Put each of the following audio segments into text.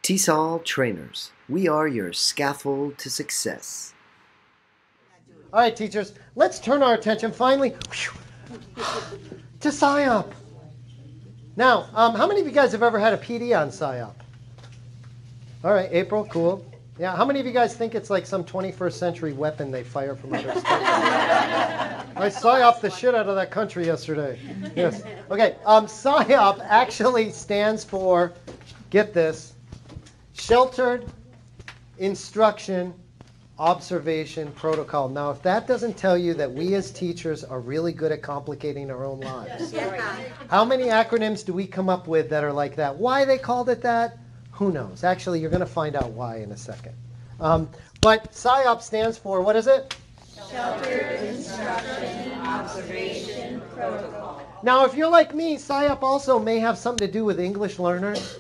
TESOL Trainers, we are your scaffold to success. All right, teachers, let's turn our attention finally to PSYOP. Now, how many of you guys have ever had a PD on PSYOP? All right, April, cool. Yeah, how many of you guys think it's like some 21st century weapon they fire from outer space? I PSYOP'd the shit out of that country yesterday. Yes. Okay, PSYOP actually stands for, get this, Sheltered Instruction Observation Protocol. Now, if that doesn't tell you that we as teachers are really good at complicating our own lives, how many acronyms do we come up with that are like that? Why they called it that? Who knows? Actually, you're going to find out why in a second. But PSYOP stands for, what is it? Sheltered Instruction Observation Protocol. Now, if you're like me, PSYOP also may have something to do with English learners.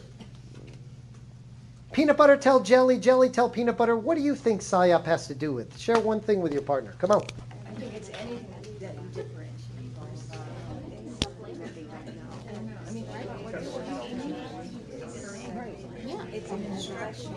Peanut butter tell jelly, jelly tell peanut butter. What do you think PSYOP has to do with? Share one thing with your partner. Come on. I think it's anything that you differentiate yourself. Something that they don't know. I mean, yeah, it's an instruction.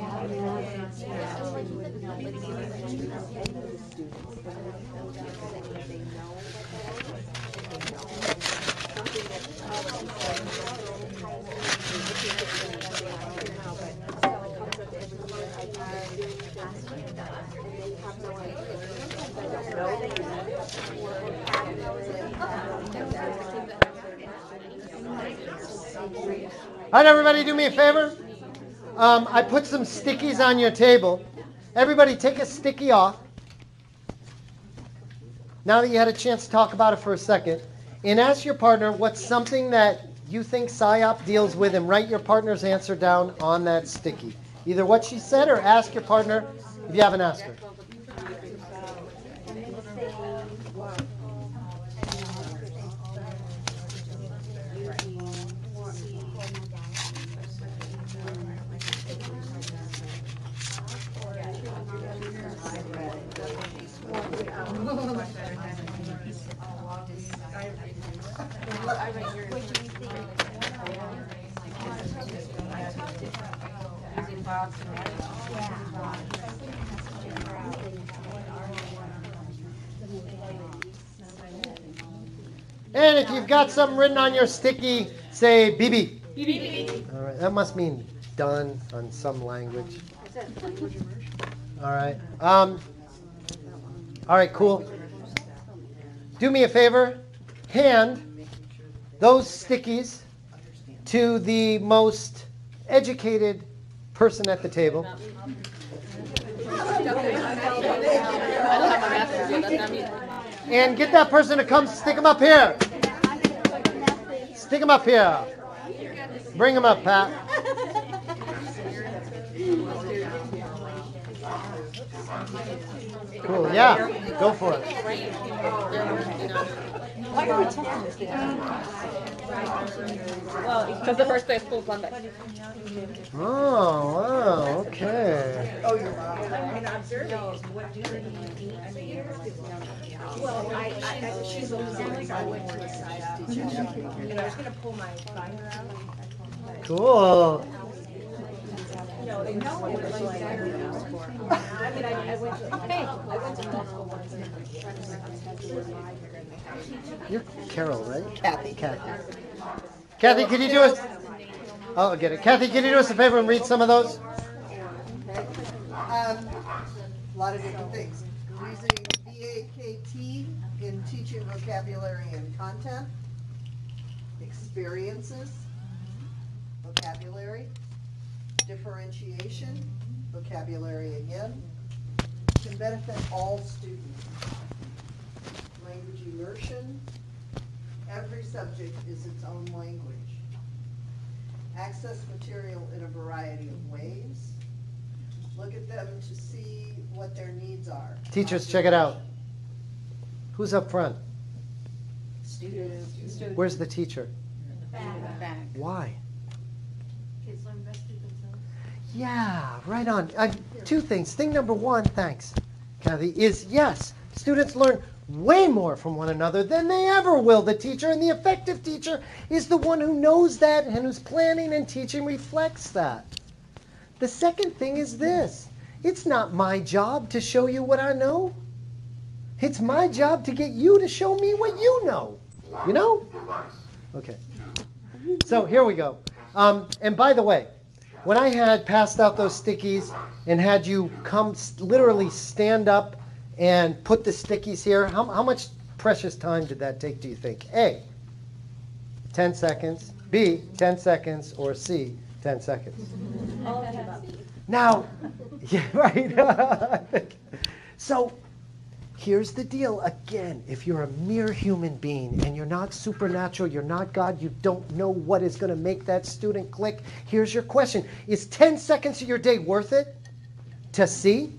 All right, everybody, do me a favor. I put some stickies on your table. Everybody take a sticky off. Now that you had a chance to talk about it for a second, and ask your partner what's something that you think PSYOP deals with, and write your partner's answer down on that sticky. Either what she said or ask your partner if you haven't asked her. And if you've got something written on your sticky, say BB. BB. All right, that must mean done on some language. All right. All right, cool. Do me a favor. Hand those stickies to the most educated person at the table. And get that person to come stick them up here. Stick them up here. Bring them up, Pat. Cool, yeah, go for it. Why are we testing this thing? Well, because the first day of school is Monday. Oh, wow, okay. Oh, you're right. I mean, observing is what do they need? I mean, well, she's always like, I went to a PSYOP teacher. And I was going to pull my binder out. Cool. No, it was like, I mean, I went to multiple ones. You're Carol, right? Kathy. Kathy, can you do us? I'll get it. Kathy, can you do us a favor and read some of those? A lot of different things. Using VAKT in teaching vocabulary and content, experiences, vocabulary, differentiation, vocabulary again, can benefit all students. Language immersion, every subject is its own language. Access material in a variety of ways. Look at them to see what their needs are. Teachers, check it out. Who's up front? Students. Where's the teacher? Back. Why? Kids learn best through themselves. Yeah, right on. Two things. Thing number one, thanks, Kathy, is yes, students learn way more from one another than they ever will, the teacher. And the effective teacher is the one who knows that and whose planning and teaching reflects that. The second thing is this. It's not my job to show you what I know. It's my job to get you to show me what you know. You know? Okay. So here we go. And by the way, when I had passed out those stickies and had you come literally stand up and put the stickies here, how much precious time did that take, do you think? A, 10 seconds. B, 10 seconds. Or C, 10 seconds. Now, yeah, right. So here's the deal. Again, if you're a mere human being and you're not supernatural, you're not God, you don't know what is going to make that student click, here's your question. Is 10 seconds of your day worth it to see?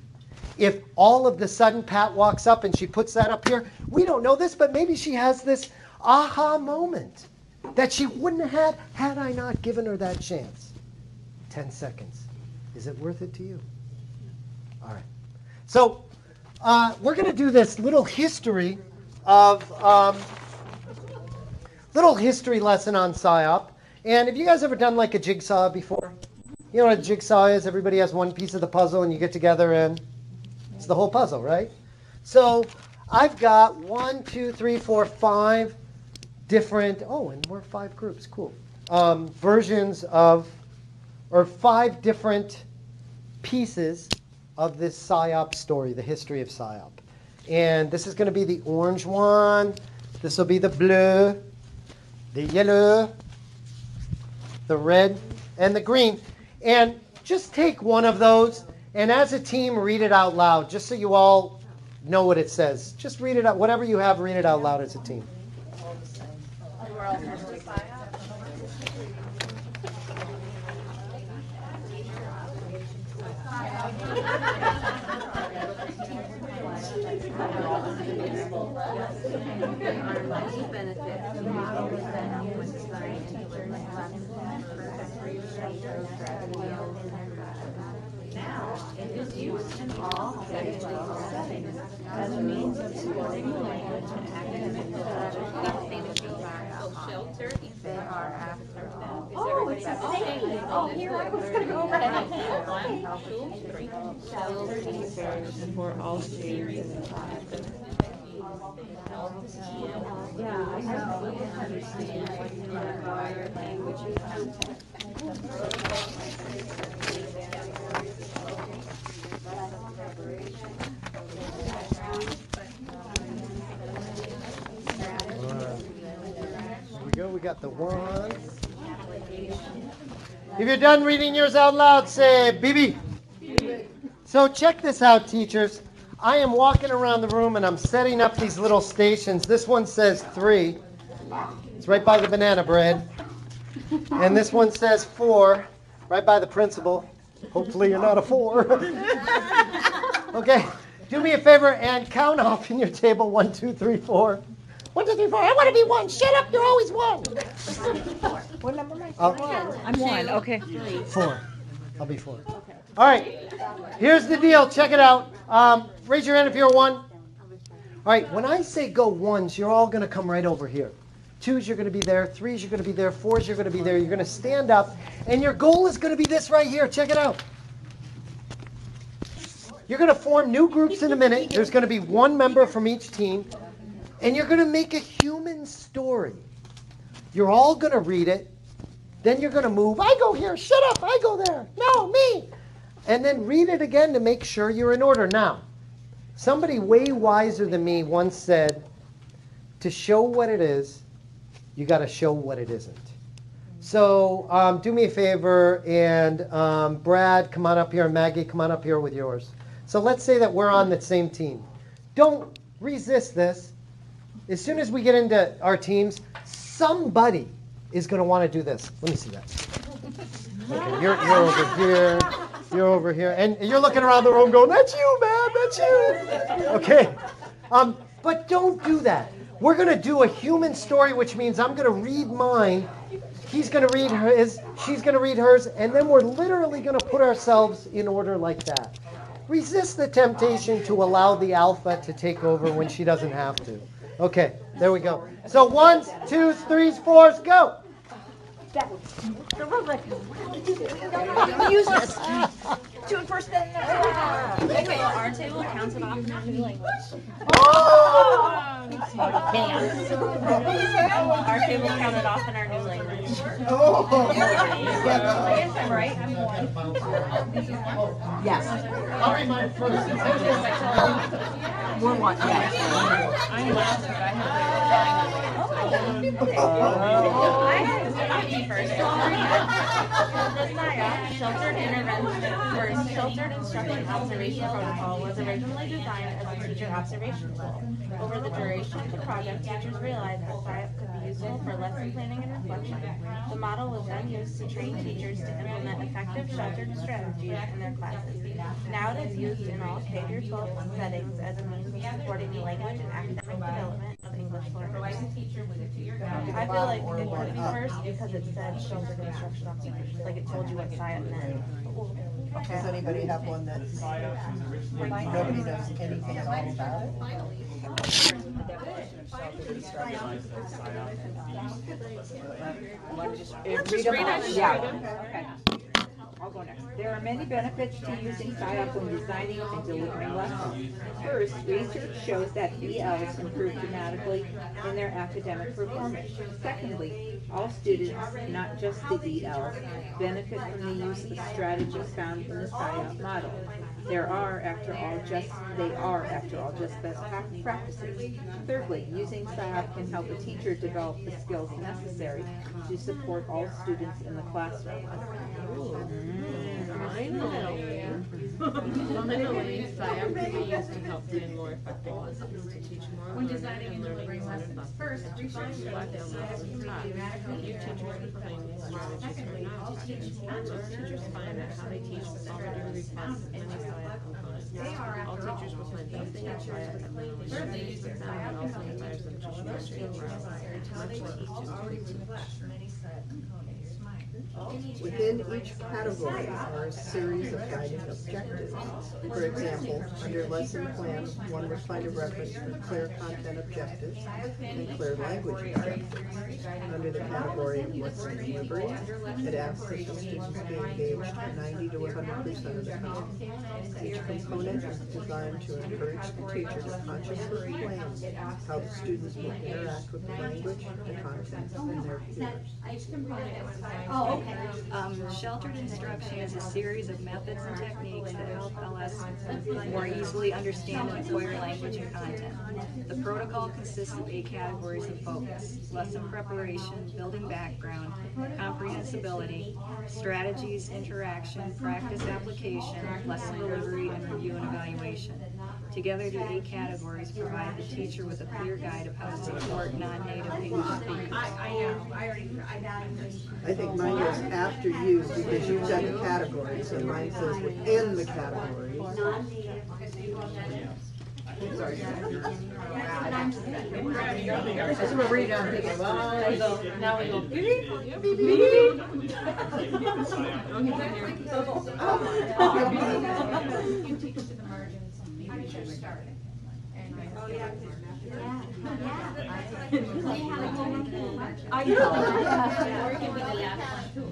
If all of the sudden Pat walks up and she puts that up here, we don't know this, but maybe she has this aha moment that she wouldn't have had had I not given her that chance. 10 seconds. Is it worth it to you? All right. So we're going to do this little history lesson on PSYOP. And have you guys ever done like a jigsaw before? You know what a jigsaw is? Everybody has one piece of the puzzle and you get together and it's the whole puzzle, right? So I've got 1, 2, 3, 4, 5 different, and we're 5 groups, cool. Versions of, or 5 different pieces of this PSYOP story, the history of PSYOP. And this is going to be the orange one. This will be the blue, the yellow, the red, and the green. And just take one of those and as a team read it out loud, just so you all know what it says. Just read it out. Whatever you have, read it out loud as a team. Now, it is used in all educational settings as a means of supporting the language and academic development. Shelter. They are after all. Oh, it's a saying. Oh, here I was going to go over that. 1, 2, 3. Shelter is served for all students in the class. Yeah, I know. Understand what you require language and content. Here we go. We got the one. If you're done reading yours out loud, say BB. So check this out, teachers. I am walking around the room and I'm setting up these little stations. This one says 3. It's right by the banana bread. And this one says 4, right by the principal. Hopefully you're not a 4. Okay, do me a favor and count off in your table 1, 2, 3, 4. 1, 2, 3, 4. I want to be 1. Shut up, you're always 1. What number am I? I'm 1, okay. 4. I'll be 4. All right, here's the deal. Check it out. Raise your hand if you're 1. All right, when I say go 1s, you're all going to come right over here. 2s, you're going to be there. 3s, you're going to be there. 4s, you're going to be there. You're going to stand up, and your goal is going to be this right here. Check it out. You're going to form new groups in a minute. There's going to be 1 member from each team, and you're going to make a human story. You're all going to read it. Then you're going to move. I go here. Shut up. I go there. No, me. And then read it again to make sure you're in order. Now, somebody way wiser than me once said, to show what it is, you got to show what it isn't. So do me a favor, and Brad, come on up here, and Maggie, come on up here with yours. So let's say that we're on the same team. Don't resist this. As soon as we get into our teams, somebody is going to want to do this. Let me see that. Okay, you're over here. You're over here. And you're looking around the room going, that's you, man, that's you. Okay. But don't do that. We're going to do a human story, which means I'm going to read mine. He's going to read his. She's going to read hers. And then we're literally going to put ourselves in order like that. Resist the temptation to allow the alpha to take over when she doesn't have to. Okay, there we go. So 1s, 2s, 3s, 4s, go. The rubric. Don't use this. Do it first, then. Our table counts it off in our new language. Our table counted off in our new language. Oh. Yes, I'm right. I'm one. Yes. I'll be mine first. We're one. Yes. I'm last, but I had to be first. The SIOP, Sheltered Instruction Observation Protocol, was originally designed as a teacher observation tool. Over the duration of the project, teachers realized that SIOP could be useful for lesson planning and reflection. The model was then used to train teachers to implement effective sheltered strategies in their classes. Now it is used in all K-12 settings as a means of supporting the language and academic development of English learners. I feel like it could be first because it said sheltered instruction observation, like it told you what SIOP meant. Does anybody have one that nobody knows anything at all about it? Read them all. Yeah. Okay. I'll go next. There are many benefits to using SIOP when designing and delivering lessons. First, research shows that ELs improve dramatically in their academic performance. Secondly, all students, not just the ELs, benefit from the use of strategies found in the SIOP model. They are, after all, just best practices. Thirdly, using SIOP can help a teacher develop the skills necessary to support all students in the classroom. Finally, SIOP can be used to help plan more effective lessons, to teach more when designing and delivering lessons. First, refine what the SIOP taught. You teachers would plan these strategies for not to teach. Most teachers find that how they teach already requires many SIOP components. All teachers will plan anything in SIOP that thirdly, use the SIOP and also requires them to share straight growth, much like each already reflects many SIOP components. Within each category are a series of guiding objectives. For example, under lesson plan, one would find a reference for clear content objectives and clear language objectives. Under the category of lesson delivery, it asks that the students be engaged 90 to 100% of the time. Each component is designed to encourage the teacher to consciously plan how the students will interact with the language, the content, and their peers. Sheltered instruction is a series of methods and techniques that help LS more easily understand and acquire language and content. The protocol consists of 8 categories of focus: lesson preparation, building background, comprehensibility, strategies, interaction, practice application, lesson delivery, and review and evaluation. Together, the 8 categories provide the teacher with a clear guide of how to support non-native English speakers. I think mine goes after you because you've got the categories, and mine says within the categories. That's what we're reading on people. Now we go beep beep beep. You teach to the margins. Maybe you should start. I know. Or it can be the last one.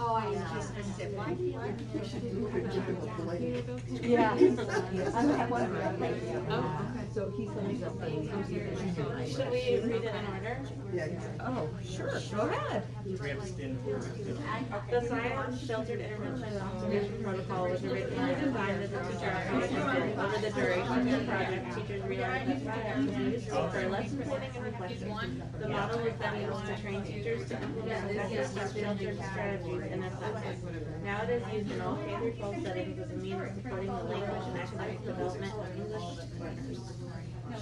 Oh, I know. Yeah. So he's going to Should we read it in order? Yeah. Oh, sure. Go ahead. The SIOP Sheltered Intervention and Observation Protocol was originally designed as a teacher observation tool. Over the duration of the project, teachers realized that SIOP could be useful for lesson planning and reflection. The model was then used to train teachers to implement effective sheltered strategies in their classes. Now it is used in all K-12 settings as a means of supporting the language and academic development of English learners.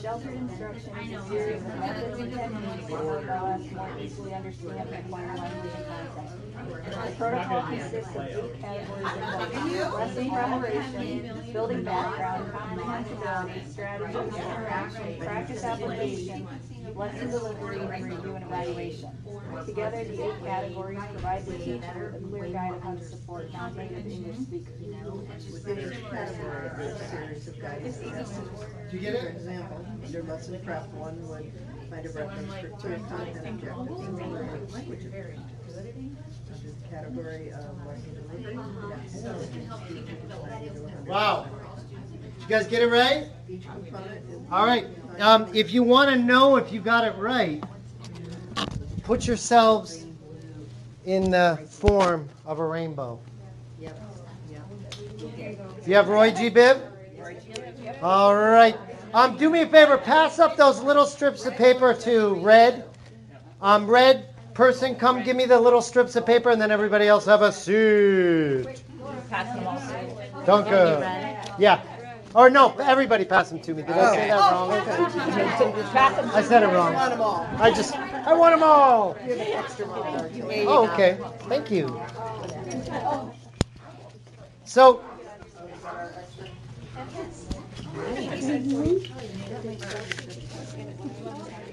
Sheltered instruction is a series of methods and techniques that help LS more easily understand and acquire language and content. The protocol consists of 8 categories of focus: lesson preparation, building background, comprehensibility, strategies, interaction, practice application, lesson delivery, and review and evaluation. Together, the 8 categories provide the teacher with a clear guide of how to support non-native English speakers. Within each category is a series of guiding objectives. Did you get For it? example, under lesson prep, one would Find a reference for clear content objectives in English language objectives. Under the category of lesson delivery, Wow. You guys get it right? each component is. All right. If you want to know if you got it right, put yourselves in the form of a rainbow. Yep. You have Roy G. Biv? All right. Do me a favor. Pass up those little strips of paper to Red. Red person, come give me the little strips of paper, and then everybody else have a seat. Danke. Yeah. Or no, everybody pass them to me. Did I say that wrong? I said it wrong. Want them all. I want them all. You have an extra marker. Oh, okay. Thank you. So,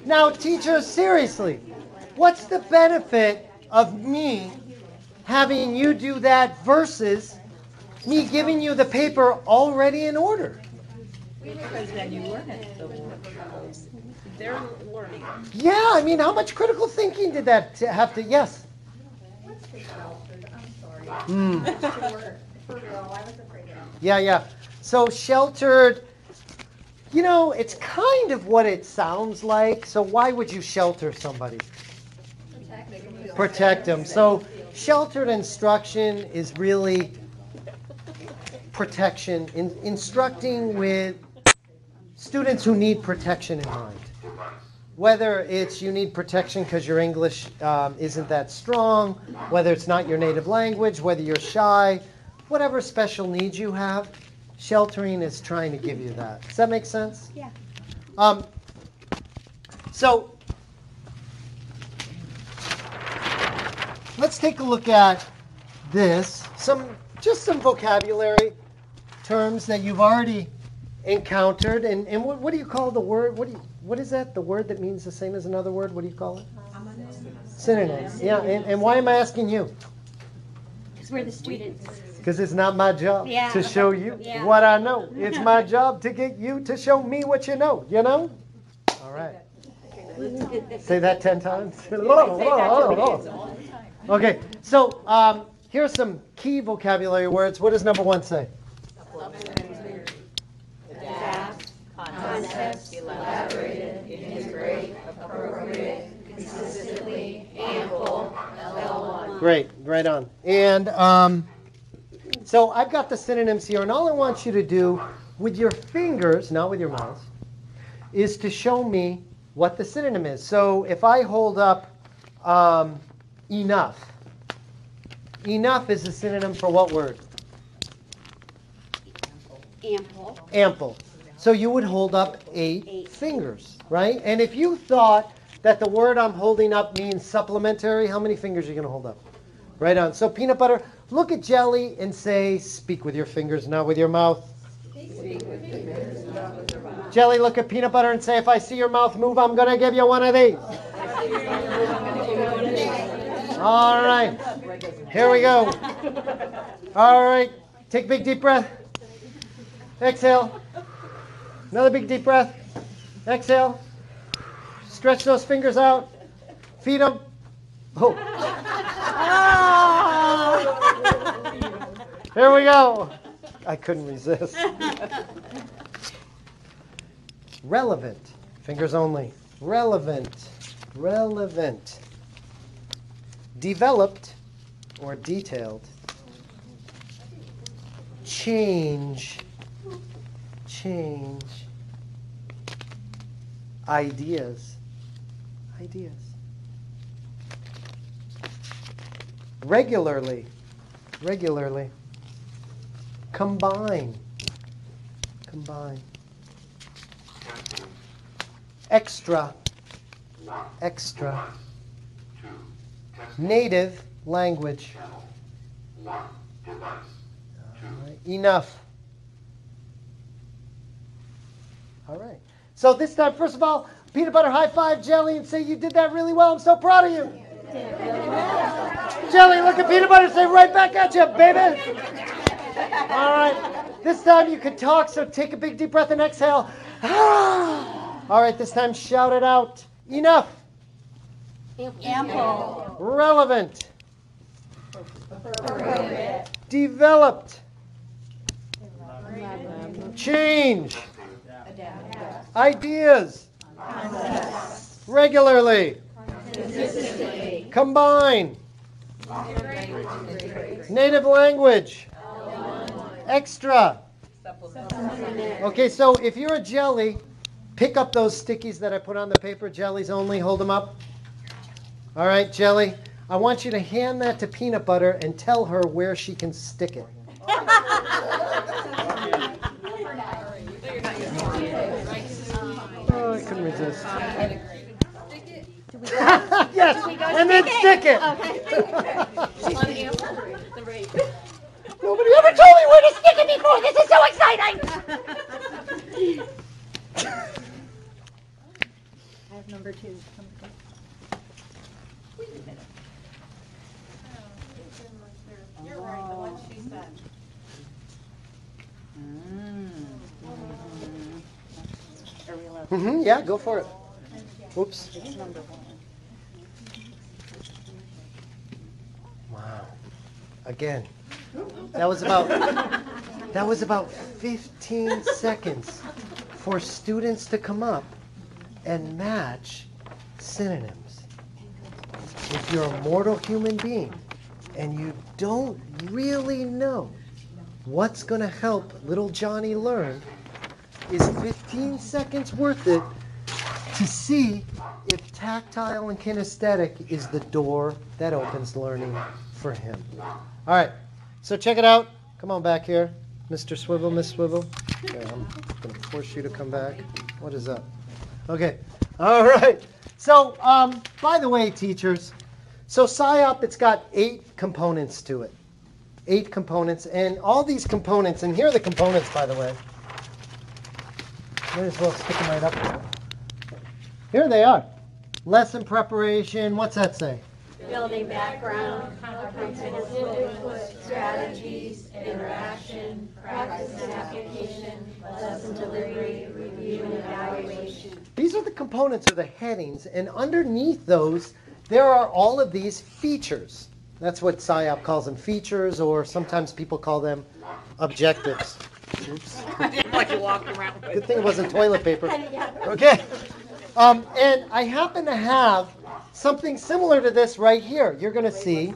now teachers, seriously, what's the benefit of me having you do that versus me giving you the paper already in order? Because then you learn it. They're learning. Yeah, I mean, how much critical thinking did that have to? Yes. Yeah. So sheltered, it's kind of what it sounds like. So why would you shelter somebody? Protect them. So sheltered instruction is really protection, instructing with students who need protection in mind. Whether it's you need protection because your English isn't that strong, whether it's not your native language, whether you're shy, whatever special needs you have, sheltering is trying to give you that. Does that make sense? Yeah. So let's take a look at this. Just some vocabulary terms that you've already encountered. And what do you call the word? What is that? The word that means the same as another word? What do you call it? Synonyms. Yeah. And why am I asking you? Because we're the students. Because it's not my job Yeah. to show you Yeah. what I know. It's my job to get you to show me what you know. You know? All right. Say that 10 times. Okay. So here's some key vocabulary words. What does number 1 say? Adapt, concept, elaborated, integrate, appropriate, consistently, ample, L1. Great. Right on. And so I've got the synonyms here, and all I want you to do with your fingers, not with your mouth, is to show me what the synonym is. So if I hold up enough. Enough is a synonym for what word? Ample. Ample. So you would hold up 8 fingers, right? And if you thought that the word I'm holding up means supplementary, how many fingers are you going to hold up? Right on. So peanut butter, look at jelly and say, speak with your fingers, not with your mouth. Jelly, look at peanut butter and say, if I see your mouth move, I'm going to give you one of these. All right. Here we go. All right. Take a big deep breath. Exhale. Another big deep breath. Exhale. Stretch those fingers out. Feed them. Oh. Here we go. I couldn't resist. Relevant. Fingers only. Relevant. Relevant. Developed or detailed. Change. Change. Ideas. Ideas. Regularly. Regularly. Combine. Combine. Extra. Extra. Native language. Enough. All right. So this time, first of all, peanut butter high five Jelly and say you did that really well. I'm so proud of you. Jelly, look at peanut butter and say right back at you, baby. All right. This time you can talk, so take a big deep breath and exhale. All right, this time shout it out. Enough. Ample. Relevant. Developed. Change. Ideas. Regularly. Combine. Native language. Extra. Okay, so if you're a jelly, pick up those stickies that I put on the paper. Jellies only. Hold them up. All right, Jelly. I want you to hand that to Peanut Butter and tell her where she can stick it. Oh, I couldn't resist. Yes, and then stick it. Nobody ever told me where to stick it before. This is so exciting. I have number 2. Wait a minute. You're right, the one she said. Are we allowed? Yeah, go for it. Oops. It's number 1. Wow. Again. That was about 15 seconds for students to come up and match synonyms. If you're a mortal human being and you don't really know what's going to help little Johnny learn, is 15 seconds worth it to see if tactile and kinesthetic is the door that opens learning for him. All right, so check it out. Come on back here, Mr. Swivel, Miss Swivel. Okay, I'm going to force you to come back. What is up? Okay, all right. So, by the way, teachers, so SIOP, it's got 8 components to it. 8 components, and all these components, and here are the components, by the way. Might as well stick them right up there. Here they are. Lesson preparation, what's that say? Building background, comprehensive input, strategies, interaction, practice and application, lesson delivery, review and evaluation. These are the components or the headings, and underneath those, there are all of these features. That's what SIOP calls them, features, or sometimes people call them objectives. Oops. Like you walked around with. Good thing it wasn't toilet paper. Okay. And I happen to have something similar to this right here. You're going to see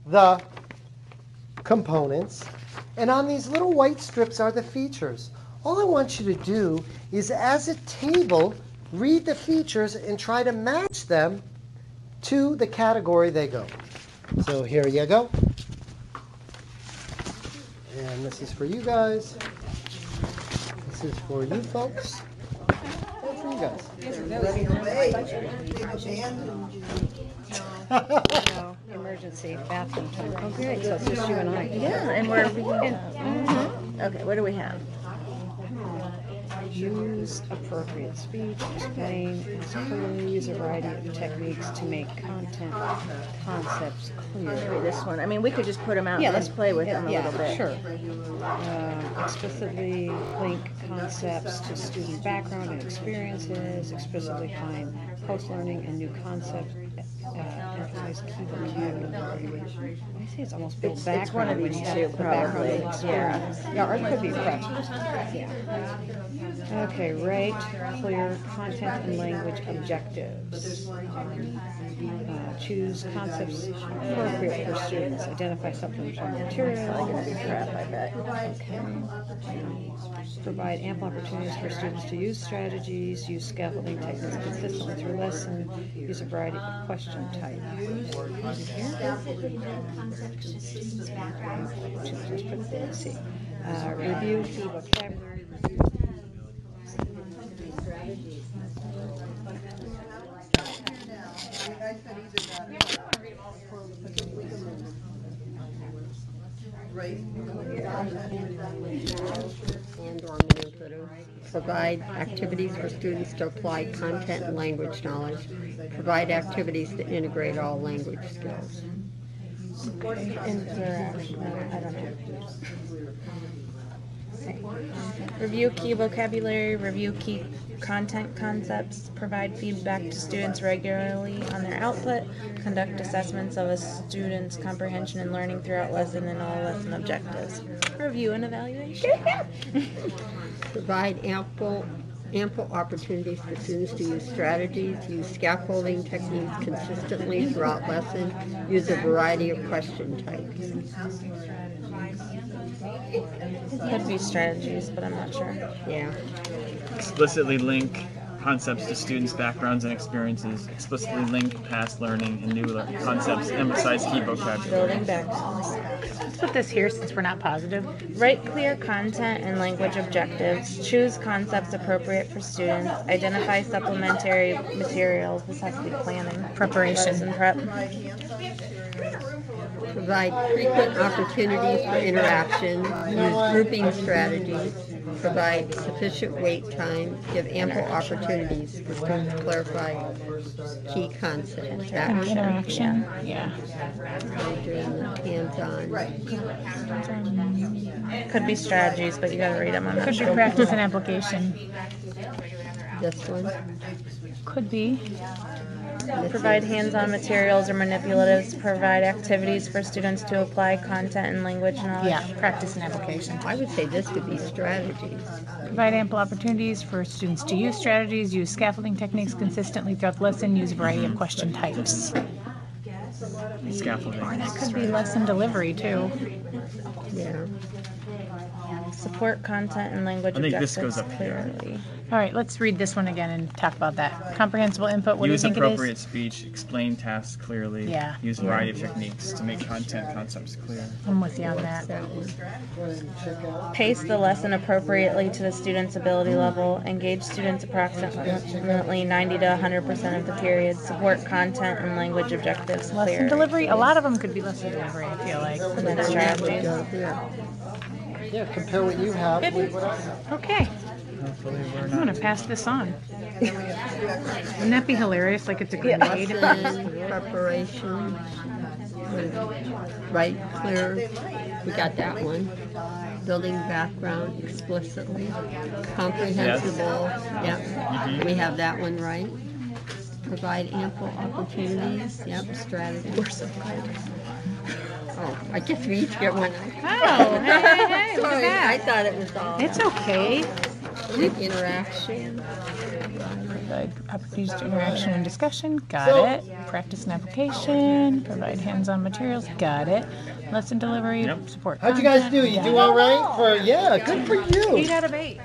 the components, and on these little white strips are the features. All I want you to do is, as a table, read the features and try to match them to the category they go. So here you go. And this is for you guys. This is for you folks. And for you guys. No, emergency bathroom time. Oh, great, so it's just you and I. Yeah, and we're okay. What do we have? Use appropriate speech, explain as clearly, use a variety of techniques to make content concepts clear. This one. I mean, we could just put them out and let's play with them a little bit. Sure. Explicitly link concepts to student background and experiences, explicitly find post-learning and new concepts, emphasize key vocabulary. I say it's almost built background. It's one of these two, probably. Yeah, or it could be prep. Yeah. Okay, write clear content and language objectives. Choose concepts appropriate for students. Identify supplementary material. Crap, I bet. Okay. Provide ample opportunities for students to use strategies, use scaffolding techniques consistently through lesson, use a variety of question types. Let's see. Review key vocabulary. And/or manipulative. Provide activities for students to apply content and language knowledge. Provide activities to integrate all language skills. Interaction. I don't know. Review key vocabulary, review key content concepts, provide feedback to students regularly on their output, conduct assessments of a student's comprehension and learning throughout lesson and all lesson objectives. Review and evaluation. Provide ample opportunities for students to use strategies, use scaffolding techniques consistently throughout lesson, use a variety of question types. Could be strategies, but I'm not sure. Yeah. Explicitly link concepts to students' backgrounds and experiences. Explicitly link past learning and new concepts. Emphasize key vocabulary. Building back. Let's put this here since we're not positive. Write clear content and language objectives. Choose concepts appropriate for students. Identify supplementary materials. This has to be planning. Preparation. And prep. Provide frequent opportunities for interaction, use grouping strategies, provide sufficient wait time, give ample opportunities for students to clarify key concepts. Interaction. Yeah. Doing the hands-on. Could be strategies, but you gotta read them. I'm not Could be sure. practice and application. This one. Could be. Provide hands-on materials or manipulatives. Provide activities for students to apply content and language knowledge. Yeah, practice and application. I would say this could be strategies. Provide ample opportunities for students to use strategies, use scaffolding techniques consistently throughout the lesson, use a variety of question types. Scaffolding. That could be lesson delivery too. Yeah. Support content and language I think this objectives goes up here. clearly. All right, let's read this one again and talk about that. Comprehensible input, what do you Use think it appropriate is? speech. Explain tasks clearly. Yeah. Use a variety of techniques to make content concepts clear. I'm with you on that. Pace the lesson appropriately to the student's ability level. Engage students approximately 90 to 100% of the period. Support content and language objectives Lesson clearly. delivery, a lot of them could be lesson delivery, I feel like. And strategies. Yeah, compare what you have with what I have. Okay, Hopefully we're I'm not. gonna pass this on. Wouldn't that be hilarious? Like it's a grenade? Lesson preparation. Right, clear. We got that one. Building background explicitly. Comprehensible. Yep. We have that one right. Provide ample opportunities. Yep. Strategy. We're so good. Oh, I guess we each get one. Oh, hey, look Sorry, at I that. thought it was all. It's okay. Interaction. Provide opportunities to interaction and discussion. Got So- it. Practice and application. Provide hands-on materials. Got it. Lesson delivery. Yep. Support. How'd you guys content. do? You Got do it. all right? Good for you. 8 out of 8.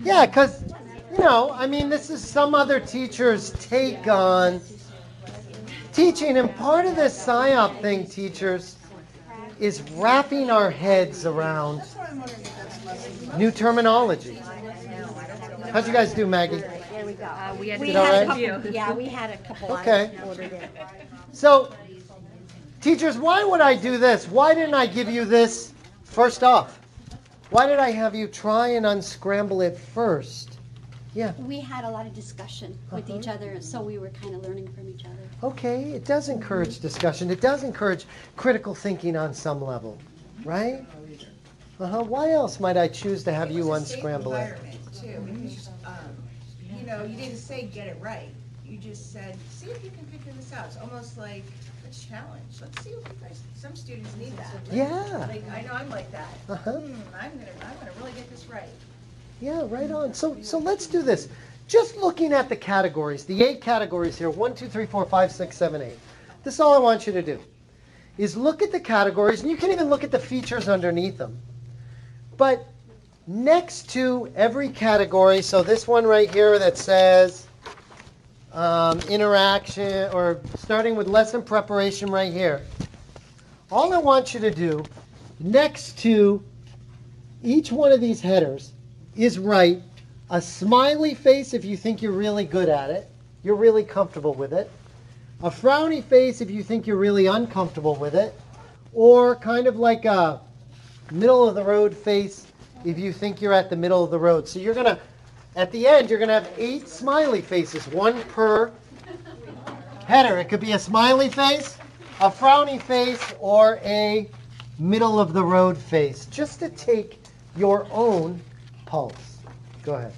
Yeah, because, I mean, this is some other teacher's take on teaching. And part of this PSYOP thing, teachers, is wrapping our heads around new terminology. How'd you guys do, Maggie? We had Did all right? Yeah, we had a couple Okay. ordered in. So, teachers, why would I do this? Why didn't I give you this first off? Why did I have you try and unscramble it first? Yeah. We had a lot of discussion with each other, so we were kind of learning from each other. Okay, it does encourage discussion. It does encourage critical thinking on some level, right? Why else might I choose to have you unscramble it? Too, because, you didn't say get it right. You just said, see if you can figure this out. It's almost like a challenge. Let's see if you guys, some students need that. Yeah. Like, I know I'm like that. I'm gonna really get this right. Yeah, right on. So let's do this. Just looking at the categories, the 8 categories here, 1, 2, 3, 4, 5, 6, 7, 8. This is all I want you to do, is look at the categories, and you can even look at the features underneath them. But next to every category, so this one right here that says interaction, or starting with lesson preparation right here, all I want you to do next to each one of these headers is write a smiley face if you think you're really good at it, you're really comfortable with it, a frowny face if you think you're really uncomfortable with it, or kind of like a middle of the road face if you think you're at the middle of the road. So you're going to, at the end, you're going to have 8 smiley faces, 1 per header. It could be a smiley face, a frowny face, or a middle of the road face, just to take your own pulse. Go ahead.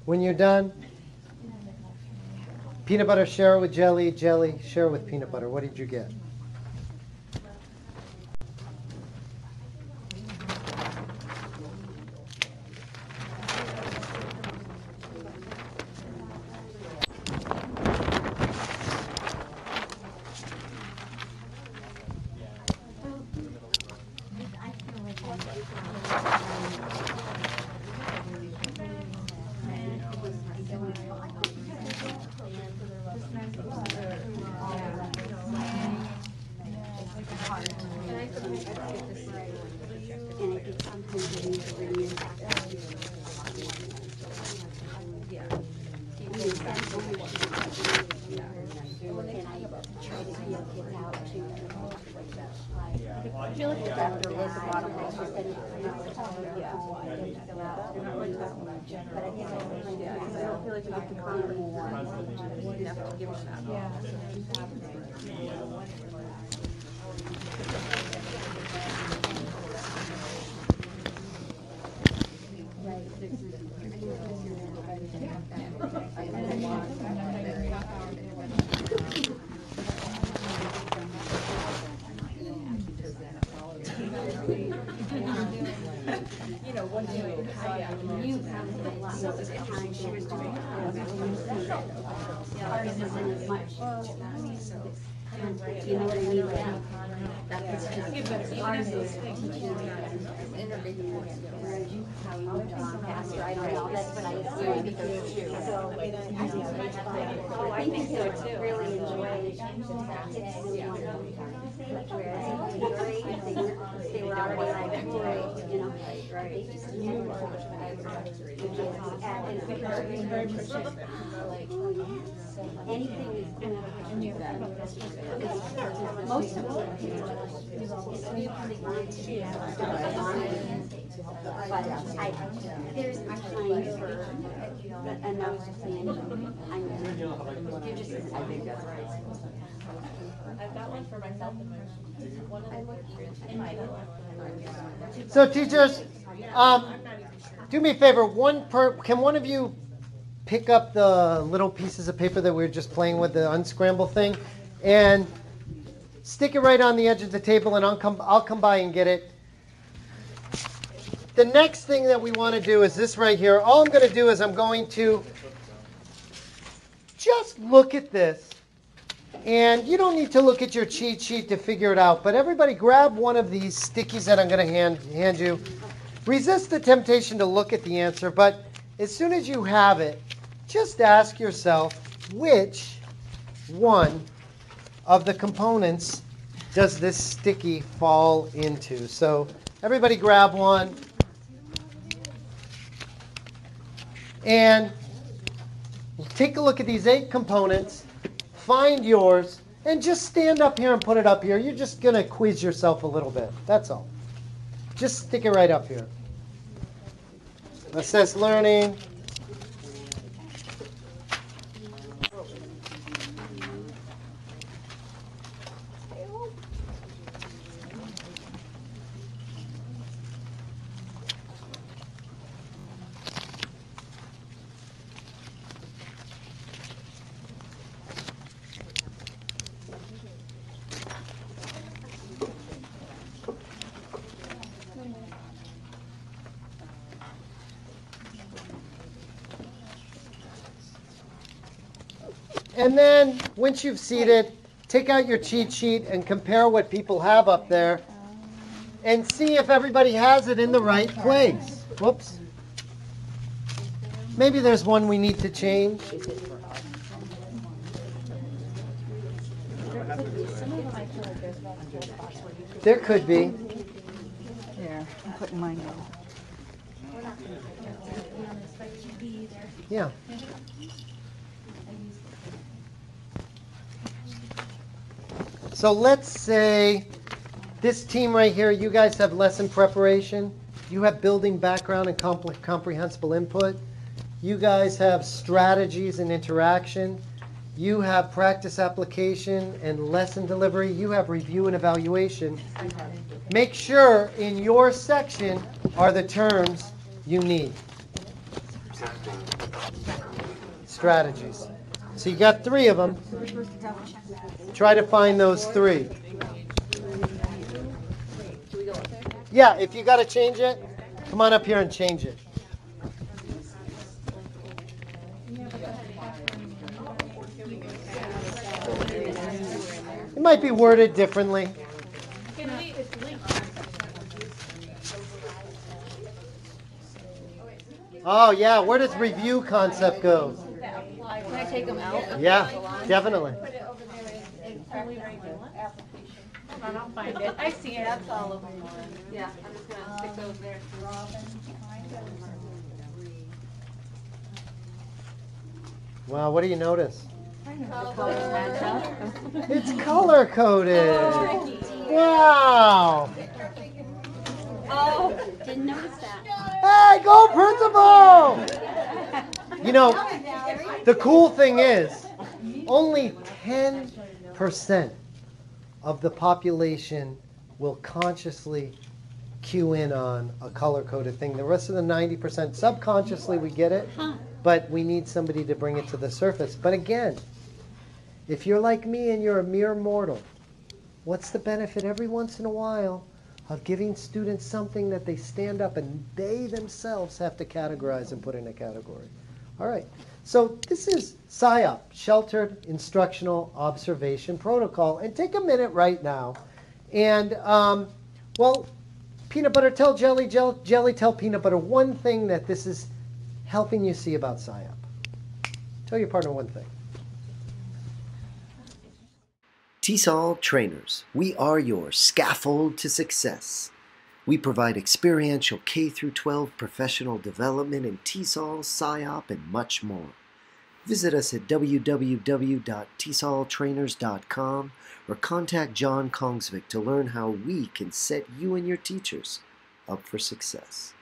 When you're done, peanut butter, share it with jelly. Jelly, share it with peanut butter. What did you get? You know what I mean? That's just how you moved on faster. I don't know. That's what I assume. So I think they would really enjoy they were already like, you know, they just knew anything is going to most of it but there's time for enough planning. You're just I think that's right. I've got one for myself and my So teachers, do me a favor. Can one of you pick up the little pieces of paper that we were just playing with, the unscramble thing, and stick it right on the edge of the table, and I'll come by and get it. The next thing that we want to do is this right here. All I'm going to do is I'm going to just look at this. And you don't need to look at your cheat sheet to figure it out, but everybody grab one of these stickies that I'm going to hand you. Resist the temptation to look at the answer, but as soon as you have it, just ask yourself which one of the components does this sticky fall into. So everybody grab one. And take a look at these 8 components. Find yours, and just stand up here and put it up here. You're just going to quiz yourself a little bit. That's all. Just stick it right up here. Assess learning. And then, once you've seated, take out your cheat sheet and compare what people have up there and see if everybody has it in the right place. Whoops. Maybe there's one we need to change. There could be. There, I'm putting mine down. Yeah. So let's say this team right here, you guys have lesson preparation. You have building background and comprehensible input. You guys have strategies and interaction. You have practice application and lesson delivery. You have review and evaluation. Make sure in your section are the terms you need. Strategies. So you got 3 of them. Try to find those 3. Yeah, if you got to change it, come on up here and change it. It might be worded differently. Oh yeah, where does review concept go? Can I take them out? Yeah, definitely. Hold on, I'll find it. I see it. That's all of them. Yeah, I'm just going to stick those there. Wow, what do you notice? The colors match up. It's color coded. Wow. Oh, didn't notice that. Hey, go principal! You know, the cool thing is, only 10% of the population will consciously cue in on a color-coded thing. The rest of the 90%, subconsciously we get it, but we need somebody to bring it to the surface. But again, if you're like me and you're a mere mortal, what's the benefit every once in a while of giving students something that they stand up and they themselves have to categorize and put in a category? All right, so this is SIOP, Sheltered Instructional Observation Protocol. And take a minute right now and, well, peanut butter, tell jelly, jelly, tell peanut butter one thing that this is helping you see about SIOP. Tell your partner one thing. TESOL Trainers, we are your scaffold to success. We provide experiential K-12 professional development in TESOL, SIOP, and much more. Visit us at www.tesoltrainers.com or contact John Kongsvik to learn how we can set you and your teachers up for success.